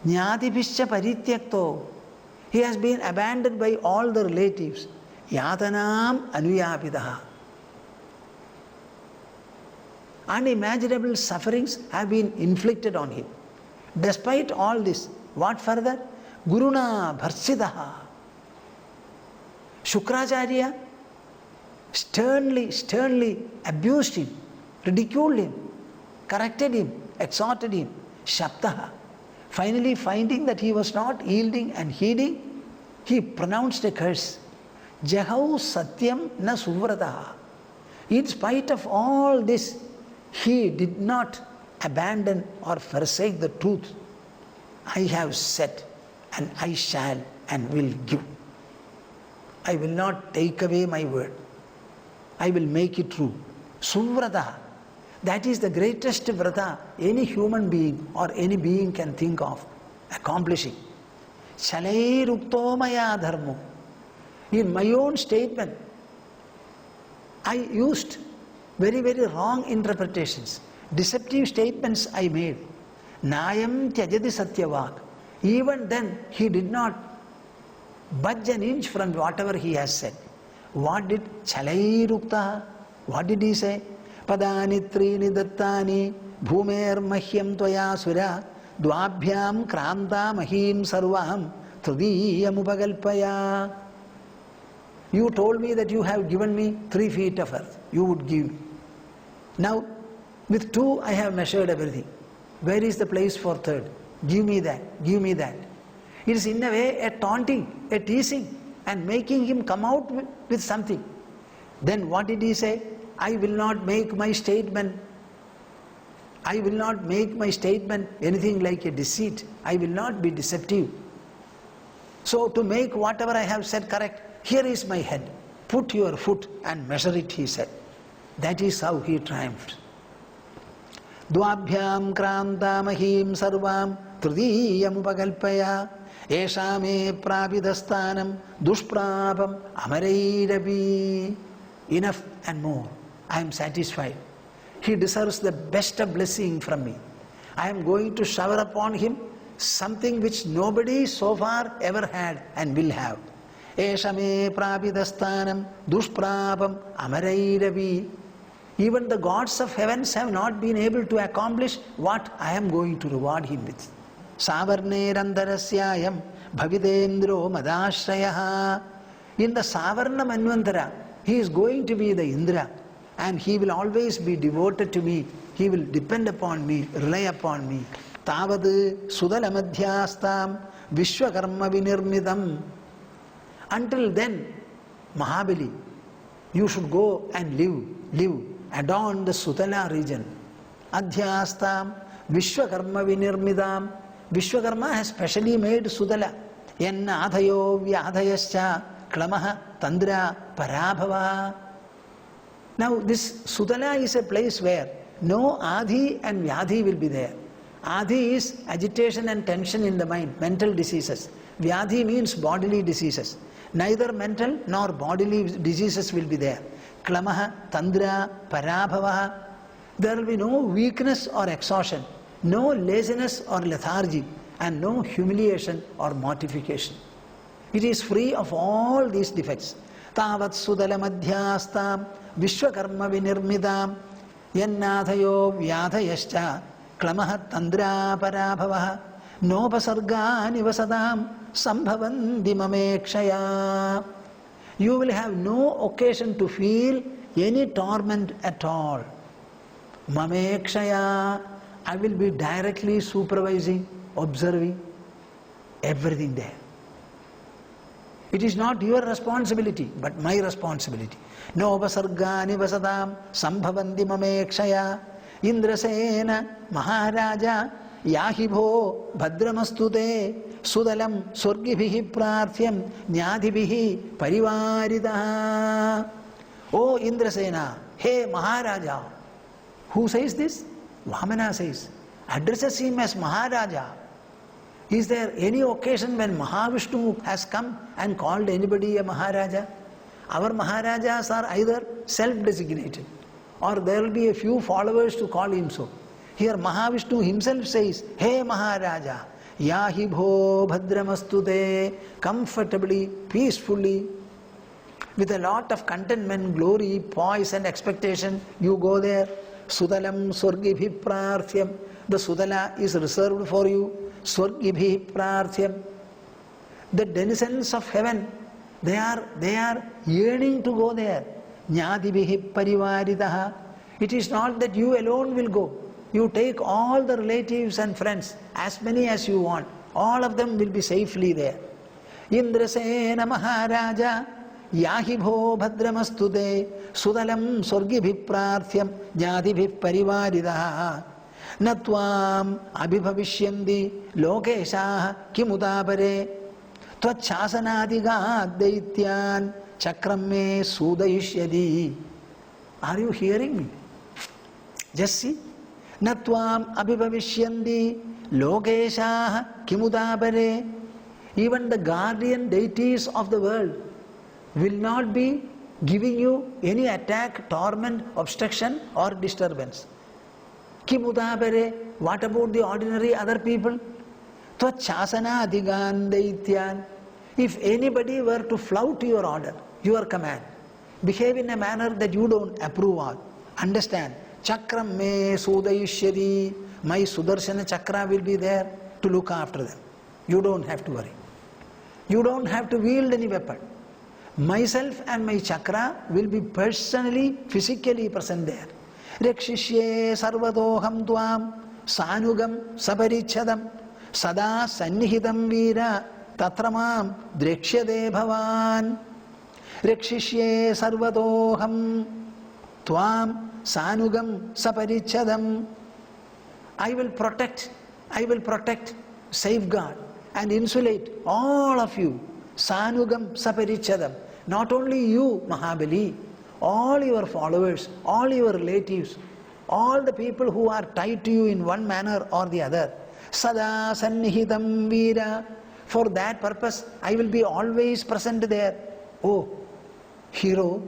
Jnatibhischa parityakto. He has been abandoned by all the relatives. Yatanam anuyapidaha. Unimaginable sufferings have been inflicted on him. Despite all this, what further? Guruna bharsidaha. Shukracharya sternly abused him, ridiculed him, corrected him, exhorted him. Shabdaha. Finally, finding that he was not yielding and heeding, he pronounced a curse. Jahau satyam na suvrataha. In spite of all this, he did not abandon or forsake the truth. I have said, and I shall and will give. I will not take away my word. I will make it true. Suvrata. That is the greatest vrata any human being or any being can think of accomplishing. Shalairukto maya dharmo. In my own statement, I used very wrong interpretations. Deceptive statements I made. Nayam tyajati satyavak. Even then, he did not budge an inch from whatever he has said. What did Chalairukta? What did he say? Padani trini dattani bhumer mahyam tvaya sura dvabhyam kranta mahim sarvam trudiyam upagalpaya. You told me that you have given me 3 feet of earth. You would give. Now, with 2 I have measured everything. Where is the place for 3rd? Give me that. Give me that. It is in a way a taunting, a teasing, and making him come out with something. Then what did he say? I will not make my statement. I will not make my statement anything like a deceit. I will not be deceptive. So to make whatever I have said correct, here is my head. Put your foot and measure it, he said. That is how he triumphed. Dvabhyam kranta mahim sarvam trudiyam upagalpaya eshame prapidastanam dushprapam amarairapi. Enough and more. I am satisfied. He deserves the best of blessing from me. I am going to shower upon him something which nobody so far ever had and will have. Eshame prapidastanam dushprapam amarairapi. Even the gods of heavens have not been able to accomplish what I am going to reward him with. Savarnerandarasyayam bhavidendro madashrayah. In the Savarna Manvantara, he is going to be the Indra, and he will always be devoted to me. He will depend upon me, rely upon me. Tavad sudalamadhyastam vishwakarma vinirmidam. Until then, Mahabali, you should go and live, adorn the Sutala region. Adhyastam vishwakarma vinirmidam. Vishwakarma has specially made Sudala. Yanna adhayo vyadhayascha klamaha tandra parabhava. Now this Sudala is a place where no Adhi and Vyadhi will be there. Adhi is agitation and tension in the mind, mental diseases. Vyadhi means bodily diseases. Neither mental nor bodily diseases will be there. Klamaha, tandra, parabhava. There will be no weakness or exhaustion, no laziness or lethargy, and no humiliation or mortification. It is free of all these defects. Tavat sudala madhyastam vishwakarma vinirmidam yannathayo vyadhayascha klamaha tandra parabhava nopasargani vasadam sambhavandi mamekshaya. You will have no occasion to feel any torment at all. Mamekshaya, I will be directly supervising, observing everything there. It is not your responsibility, but my responsibility. Nopasargani vasadam sambhavandi mamekshaya Indrasena Maharaja Yahibho Bhadramastute Sudalam Surgibhihi Prarthyam Nyadibhihi Parivarida. O Indrasena, hey Maharaja. Who says this? Vamana says. Addresses him as Maharaja. Is there any occasion when Mahavishnu has come and called anybody a Maharaja? Our Maharajas are either self-designated or there will be a few followers to call him so. Here Mahavishnu himself says, hey Maharaja, Yahi bho bhadramastute, comfortably, peacefully, with a lot of contentment, glory, poise and expectation, you go there. Sudalam swargibhi prarthyam. The Sudala is reserved for you. Swargibhi prarthyam. The denizens of heaven, they are yearning to go there. Jnadibhi parivaritaha. It is not that you alone will go. You take all the relatives and friends, as many as you want. All of them will be safely there. Indrasena Maharaja Yahi bho bhadramastude Sudalam swargibhi prarthyam Jnadibhi parivaritaha Natvam abhibhavishyandi Lokeshaha kimudapare Tvachhasanadiga daityan Chakrame sudayishyadi. Are you hearing me? Just see. Natvam abhibhavishyandi Lokeshaha kimudapare. Even the guardian deities of the world will not be giving you any attack, torment, obstruction or disturbance. Kimudapare. What about the ordinary other people? Tvachhasana adigan daityan. If anybody were to flout your order, your command, behave in a manner that you don't approve of, understand, Chakram me sudayishyadi, my Sudarshana Chakra will be there to look after them. You don't have to worry. You don't have to wield any weapon. Myself and my chakra will be personally, physically present there. Rakshishye sarvadoham tvam sanugam saparichadam sada sannihidam veera tatramam drekshade bhavan. Rakshishye sarvadoham tvam sanugam saparichadam. I will protect, safeguard and insulate all of you. Sanugam saparichadam. Not only you, Mahabali, all your followers, all your relatives, all the people who are tied to you in one manner or the other. Sada sannihidam veera. For that purpose, I will be always present there. Oh, hero,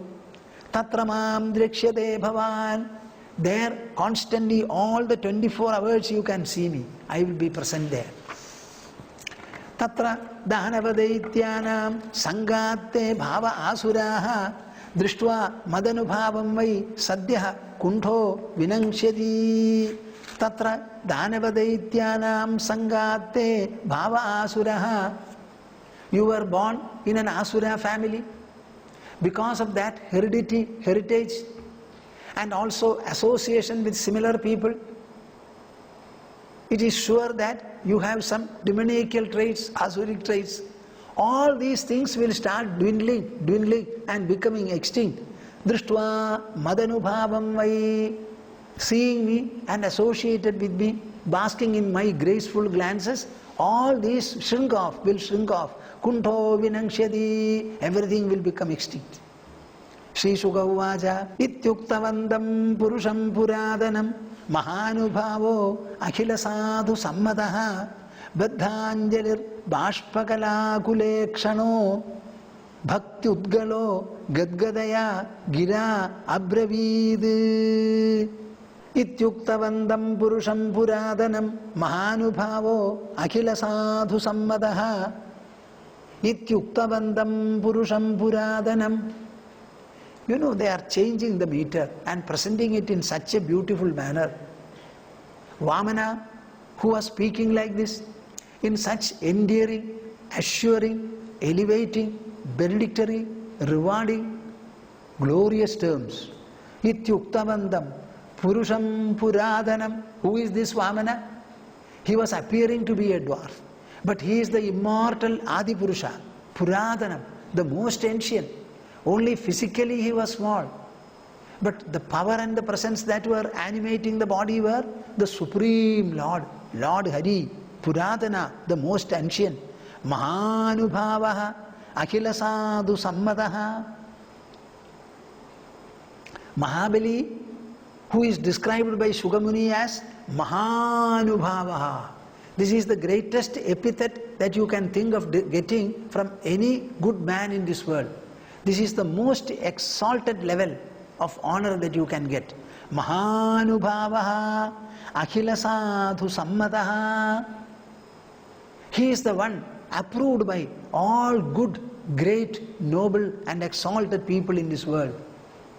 tatramam drekshade bhavan. There, constantly, all the 24 hours you can see me. I will be present there. Tatra dhanavadaityanam sangatte bhava asuraha drishtva madanubhavam vai sadhya kuntho vinangshadi. Tatra dhanavadaityanam sangatte bhava asuraha. You were born in an asura family. Because of that heritage and also association with similar people, it is sure that you have some demoniacal traits, asuric traits. All these things will start dwindling and becoming extinct. Drishtva madanubhavam vai. Seeing me and associated with me, basking in my graceful glances, all these will shrink off. Kuntho vinangshadi. Everything will become extinct. Shri Sukavaja ityuktavandam purusham puradanam mahanubhavo akhila sadhu sammataha baddhanjalir bashpakala kulekshano bhakti udgalo gadgadaya gira abravid. Ityuktavandam purusham puradanam mahanubhavo akhila sadhu sammataha. Ityuktavandam purusham puradanam. You know, they are changing the meter and presenting it in such a beautiful manner. Vamana, who was speaking like this, in such endearing, assuring, elevating, benedictory, rewarding, glorious terms. Ityuktavandam purusham puradanam. Who is this Vamana? He was appearing to be a dwarf, but he is the immortal Adi Purusha, Puradanam, the most ancient. Only physically he was small, but the power and the presence that were animating the body were the Supreme Lord, Lord Hari, Puradana, the most ancient, Mahanubhavaha, Akhila Sadhu Sammataha. Mahabali, who is described by Sugamuni as Mahanubhavaha. This is the greatest epithet that you can think of getting from any good man in this world. This is the most exalted level of honor that you can get. Mahanubhavaha, Akhila Sadhu Sammataha. He is the one approved by all good, great, noble and exalted people in this world.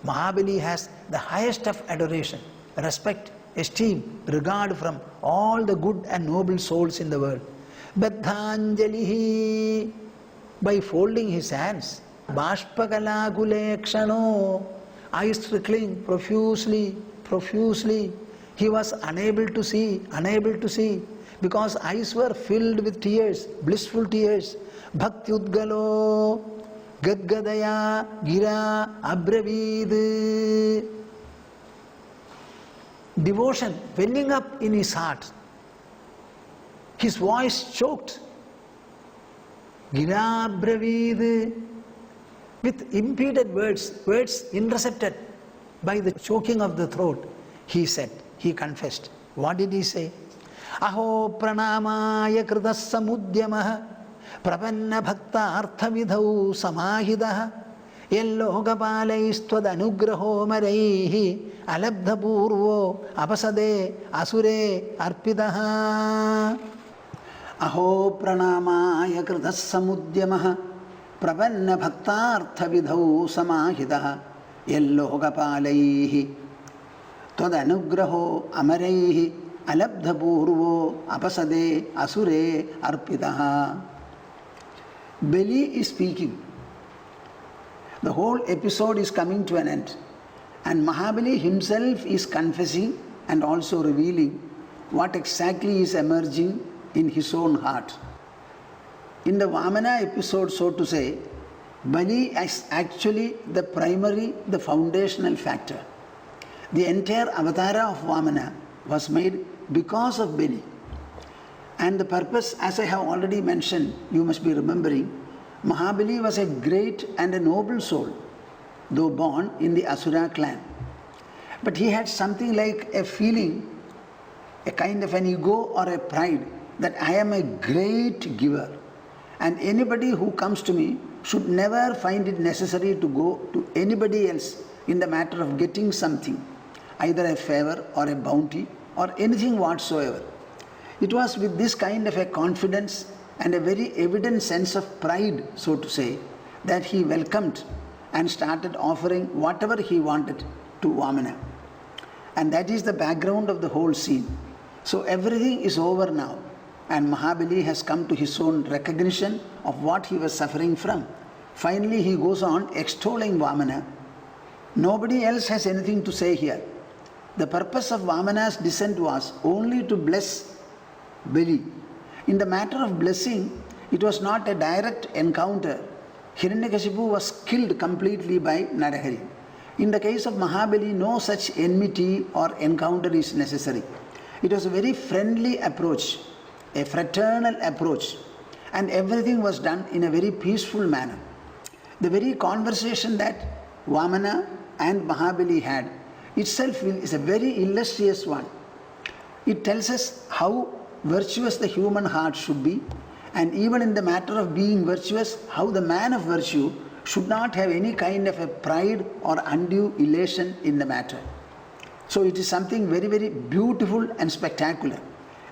Mahabali has the highest of adoration, respect, esteem, regard from all the good and noble souls in the world. Baddhanjalihi, by folding his hands, Bashpakalakulekshano, eyes trickling profusely, he was unable to see, because eyes were filled with tears, blissful tears. Bhakti Udgalo, Gadgadaya, Gira, Abravid. Devotion welling up in his heart. His voice choked. Gira Abravid. With impeded words intercepted by the choking of the throat, he said, he confessed. What did he say? Aho pranamaya kritas samudyamah prapanna bhakta arthavidhau samahidah yellokapalaistvad anugraho maraihi alabdha purvo apasade asure arpidah. Aho pranamaya kritas samudyamah prapanna bhakta arthavidhau samahidah yellokapalaihi Tad anugraho amaraihi alabdha purvo apasade asure arpitaha. Bali is speaking. The whole episode is coming to an end. And Mahabali himself is confessing and also revealing what exactly is emerging in his own heart. In the Vamana episode, so to say, Bali is actually the primary, the foundational factor. The entire avatara of Vamana was made because of Bali. And the purpose, as I have already mentioned, you must be remembering, Mahabali was a great and a noble soul, though born in the Asura clan. But he had something like a feeling, a kind of an ego or a pride that I am a great giver. And anybody who comes to me should never find it necessary to go to anybody else in the matter of getting something, either a favor or a bounty or anything whatsoever. It was with this kind of a confidence and a very evident sense of pride, so to say, that he welcomed and started offering whatever he wanted to Vamana. And that is the background of the whole scene. So everything is over now, and Mahabali has come to his own recognition of what he was suffering from. Finally he goes on extolling Vamana. Nobody else has anything to say here. The purpose of Vamana's descent was only to bless Bali. In the matter of blessing, it was not a direct encounter. Hiranyakashipu was killed completely by Narahari. In the case of Mahabali, no such enmity or encounter is necessary. It was a very friendly approach, a fraternal approach, and everything was done in a very peaceful manner. The very conversation that Vamana and Mahabali had itself is a very illustrious one. It tells us how virtuous the human heart should be, and even in the matter of being virtuous, how the man of virtue should not have any kind of a pride or undue elation in the matter. So it is something very, very beautiful and spectacular.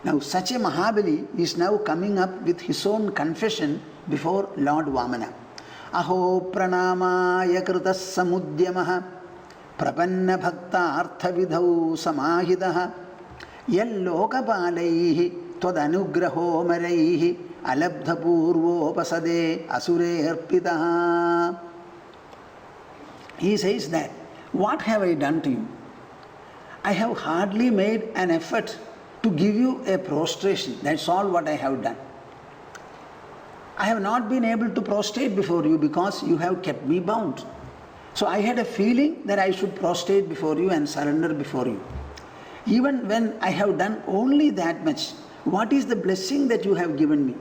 Now such a Mahabali is now coming up with his own confession before Lord Vamana. Aho pranamaya kritas samudyamaha prapanna bhakta arthavidhau samahidah yellokapalaihi twad anugraho maraihi alabdha purvopasade asure arpitaha. He says that, what have I done to you? I have hardly made an effort to give you a prostration. That's all what I have done. I have not been able to prostrate before you because you have kept me bound. So I had a feeling that I should prostrate before you and surrender before you. Even when I have done only that much, what is the blessing that you have given me?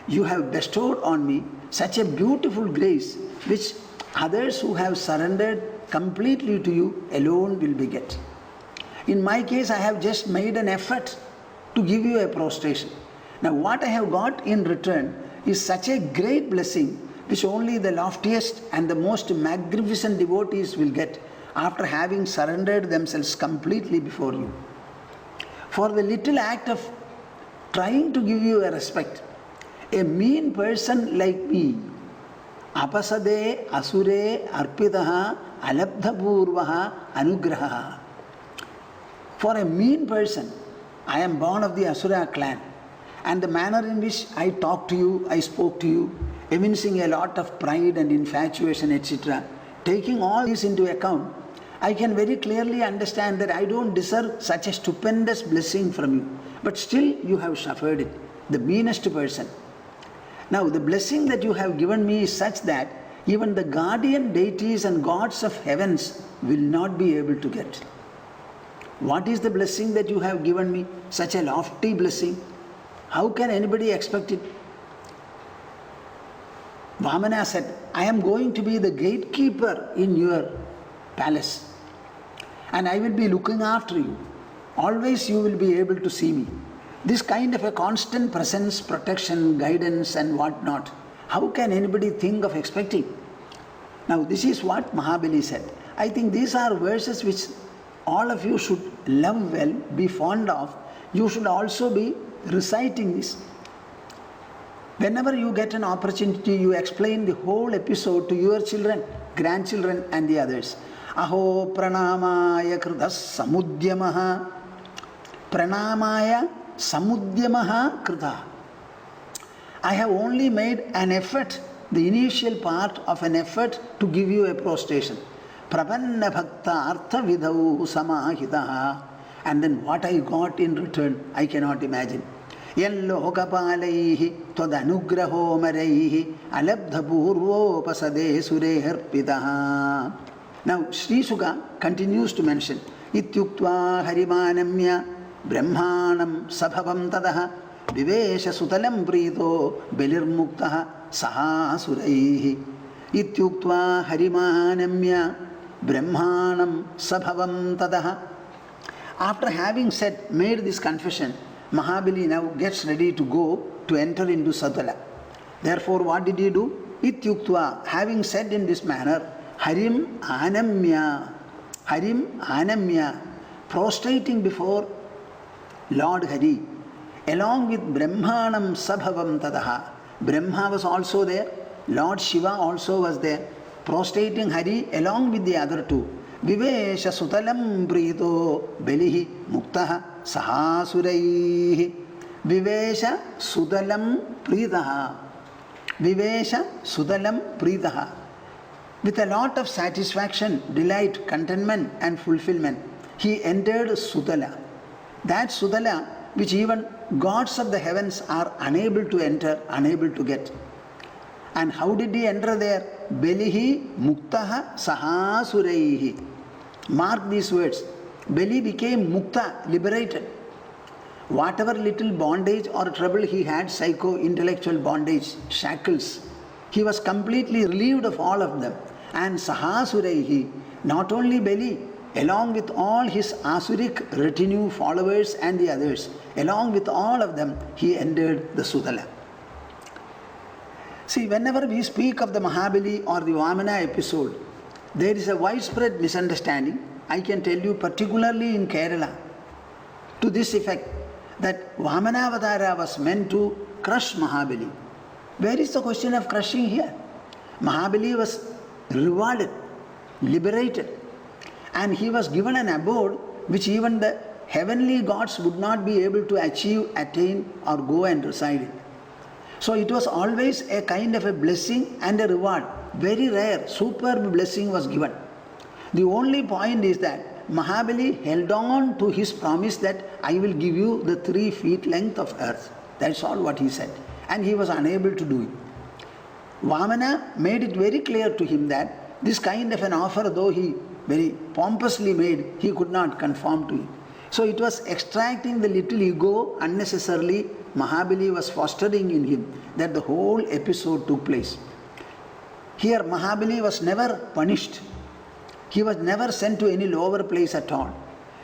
You have bestowed on me such a beautiful grace which others who have surrendered completely to you alone will beget. In my case, I have just made an effort to give you a prostration. Now what I have got in return is such a great blessing which only the loftiest and the most magnificent devotees will get after having surrendered themselves completely before you. For the little act of trying to give you a respect, A mean person like me, apasade asure arpitaha alabdhapurvaha anugraha. For a mean person, I am born of the Asura clan, and the manner in which I talked to you, I spoke to you, evincing a lot of pride and infatuation, etc., taking all this into account, I can very clearly understand that I don't deserve such a stupendous blessing from you. But still you have suffered it, the meanest person. Now the blessing that you have given me is such that even the guardian deities and gods of heavens will not be able to get. What is the blessing that you have given me? Such a lofty blessing. How can anybody expect it? Vamana said, I am going to be the gatekeeper in your palace, and I will be looking after you. Always you will be able to see me. This kind of a constant presence, protection, guidance and whatnot, how can anybody think of expecting? Now this is what Mahabali said. I think these are verses which all of you should love well, be fond of. You should also be reciting this. Whenever you get an opportunity, you explain the whole episode to your children, grandchildren and the others. Aho pranamaya krithas samudyamaha. Pranamaya samudyamaha kritha. I have only made an effort, the initial part of an effort to give you a prostration. Prapanna bhakta artha vidhau samahitaha. And then what I got in return, I cannot imagine. Yallohakapalaihi tvadanugraho maraihi alabdha purvopasade sureharpitaha. Now Sri Sukha continues to mention Ityuktva harimanamya brahmanam sabhavam tadaha vivesha sutalam prito belirmuktaha saha suraihi. Ityuktva harimanamya brahmanam sabhavam tadaha. After having said, made this confession, Mahabali now gets ready to go to enter into Satala. Therefore, what did he do? Ityuktva, having said in this manner, Harim Anamya, prostrating before Lord Hari, along with Brahmanam Sabhavam Tadaha. Brahma was also there, Lord Shiva also was there, prostrating Hari along with the other two. Vivesha sutalam prito belihi muktaha sahasuraihi. Vivesha sutalam pritaha. Vivesha sutalam pritaha. With a lot of satisfaction, delight, contentment and fulfillment, he entered Sutala. That Sutala which even gods of the heavens are unable to enter, unable to get. And how did he enter there? Belihi muktaha sahasuraihi. Mark these words. Beli became mukta, liberated. Whatever little bondage or trouble he had, psycho-intellectual bondage, shackles, he was completely relieved of all of them. And sahasuraihi, not only Beli, along with all his asuric retinue, followers and the others, along with all of them, he entered the Sutala. See, whenever we speak of the Mahabali or the Vamana episode, there is a widespread misunderstanding, I can tell you particularly in Kerala, to this effect, that Vamanavatara was meant to crush Mahabali. Where is the question of crushing here? Mahabali was rewarded, liberated, and he was given an abode which even the heavenly gods would not be able to achieve, attain or go and reside in. So it was always a kind of a blessing and a reward. Very rare, superb blessing was given. The only point is that Mahabali held on to his promise that I will give you the 3 feet length of earth. That's all what he said. And he was unable to do it. Vamana made it very clear to him that this kind of an offer, though he very pompously made, he could not conform to it. So it was extracting the little ego unnecessarily Mahabali was fostering in him that the whole episode took place. Here Mahabali was never punished. He was never sent to any lower place at all.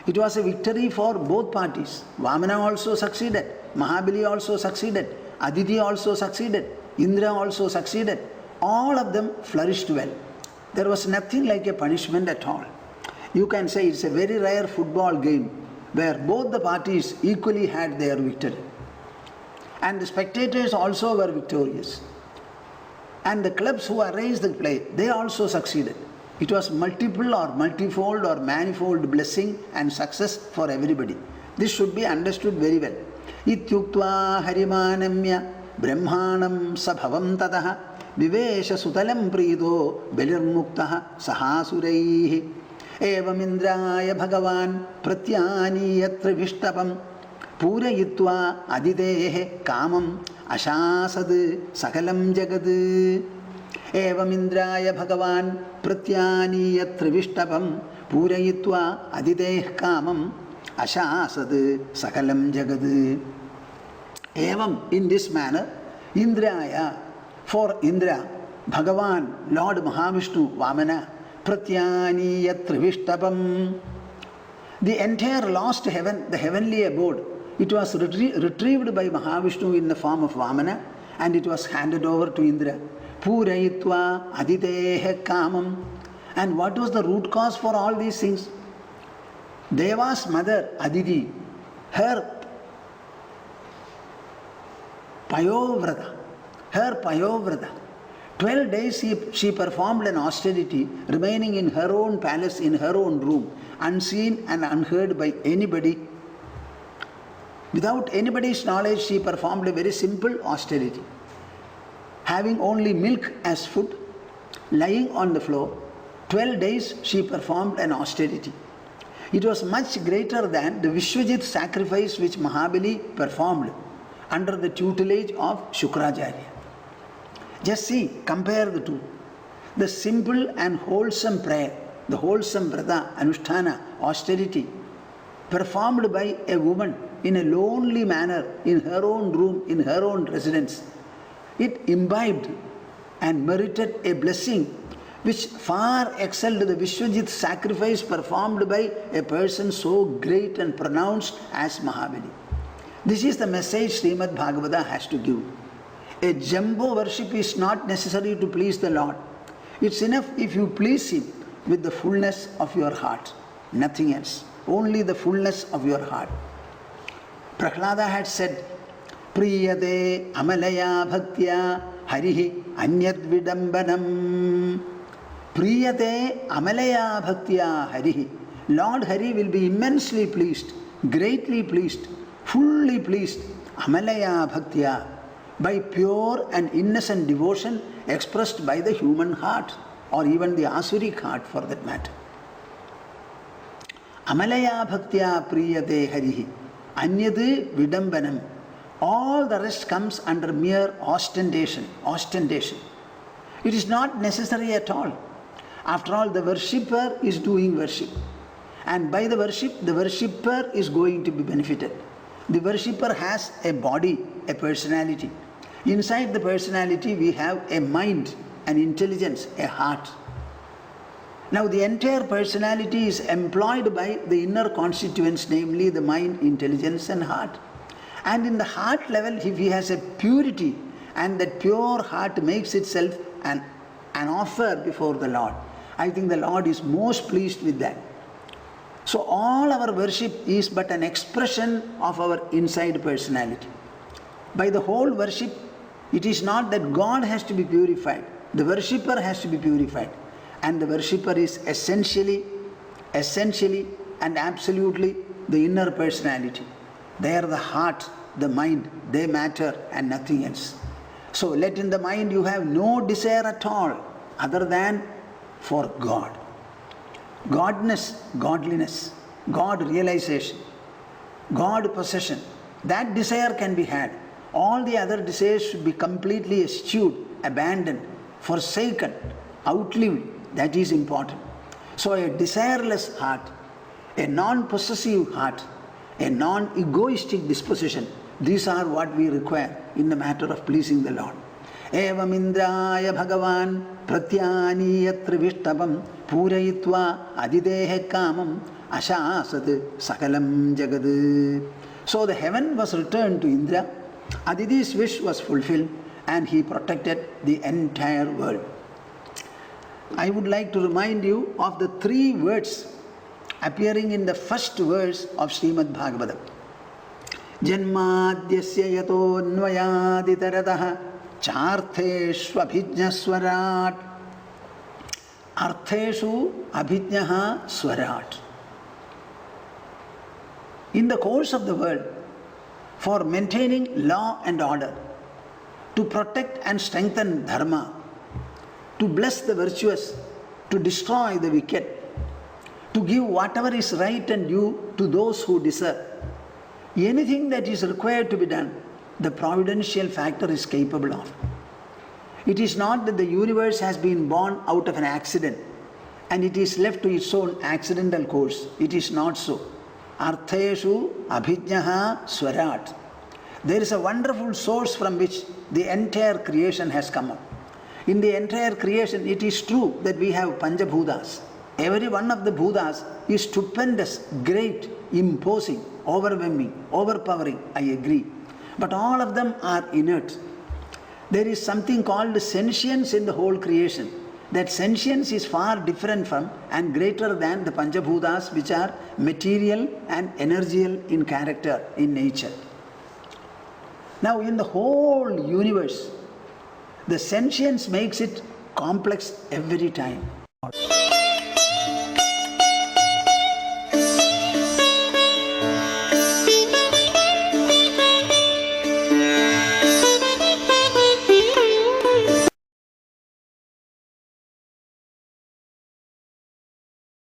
It was a victory for both parties. Vamana also succeeded. Mahabali also succeeded. Aditi also succeeded. Indra also succeeded. All of them flourished well. There was nothing like a punishment at all. You can say it's a very rare football game where both the parties equally had their victory. And the spectators also were victorious. And the clubs who arranged the play, they also succeeded. It was multiple or multifold or manifold blessing and success for everybody. This should be understood very well. Ityuktva harimanamya brahmanam sabhavam tataha vivesha sutalam prido belirmuktaha sahasuraihi evamindraya bhagavan pratyaniyatra vishtapam purayitva adidehe kamam ashasad sakalam jagad evamindraya bhagavan pratyaniyatra vishtapam purayitva adidehe kamam ashasad sakalam jagad. Evam, in this manner, Indraya, for Indra, Bhagavan, Lord Mahavishnu, Vamana, Pratyaniyatra Vishtapam, the entire lost heaven, the heavenly abode, it was retrieved by Mahavishnu in the form of Vamana, and it was handed over to Indra. Purayitva aditehe kamam. And what was the root cause for all these things? Deva's mother, Aditi, her Payovrata, 12 days she performed an austerity, remaining in her own palace, in her own room, unseen and unheard by anybody. Without anybody's knowledge, she performed a very simple austerity. Having only milk as food, lying on the floor, 12 days she performed an austerity. It was much greater than the Vishwajit sacrifice which Mahabali performed under the tutelage of Shukracharya. Just see, compare the two. The simple and wholesome prayer, the wholesome vrata, anusthana, austerity, performed by a woman in a lonely manner, in her own room, in her own residence, it imbibed and merited a blessing which far excelled the Vishwajit sacrifice performed by a person so great and pronounced as Mahabali. This is the message Sreemad Bhagavatam has to give. A jumbo worship is not necessary to please the Lord. It's enough if you please Him with the fullness of your heart. Nothing else. Only the fullness of your heart. Prahlada had said, Priyate amalaya bhaktya harihi anyad vidambanam. Priyate amalaya bhaktya harihi. Lord Hari will be immensely pleased, greatly pleased, fully pleased, amalaya bhaktya, by pure and innocent devotion expressed by the human heart, or even the asuric heart for that matter. Amalaya bhaktya priyate harihi anyad vidambanam. All the rest comes under mere ostentation. It is not necessary at all. After all, the worshipper is doing worship, and by the worship, the worshipper is going to be benefited. The worshipper has a body, a personality. Inside the personality we have a mind, an intelligence, a heart. Now the entire personality is employed by the inner constituents, namely the mind, intelligence and heart. And in the heart level, if he has a purity, and that pure heart makes itself an offer before the Lord, I think the Lord is most pleased with that. So all our worship is but an expression of our inside personality. By the whole worship, it is not that God has to be purified. The worshipper has to be purified. And the worshipper is essentially and absolutely the inner personality. They are the heart, the mind, they matter and nothing else. So let in the mind you have no desire at all other than for God. Godness, godliness, God realization, God possession, that desire can be had. All the other desires should be completely eschewed, abandoned, forsaken, outlived. That is important. So a desireless heart, a non-possessive heart, a non-egoistic disposition, these are what we require in the matter of pleasing the Lord. Evam indraya bhagavan pratyaniyatra vishtapam purayitva adidehe kamam ashasat sakalam jagad. So the heaven was returned to Indra, Aditi's wish was fulfilled, and he protected the entire world. I would like to remind you of the 3 words appearing in the first verse of Srimad Bhagavatam. Janmadyasya yatonvayaditaratah chartheshvabhijnaswarat. Artheshu abhijnaha swarat. In the course of the world, for maintaining law and order, to protect and strengthen dharma, to bless the virtuous, to destroy the wicked, to give whatever is right and due to those who deserve, anything that is required to be done, the providential factor is capable of. It is not that the universe has been born out of an accident and it is left to its own accidental course. It is not so. Artheshu abhijnaha swarat. There is a wonderful source from which the entire creation has come up. In the entire creation, it is true that we have Panchabhutas. Every one of the Bhutas is stupendous, great, imposing, overwhelming, overpowering, I agree. But all of them are inert. There is something called sentience in the whole creation. That sentience is far different from and greater than the Panchabhutas, which are material and energial in character, in nature. Now in the whole universe, the sentience makes it complex every time.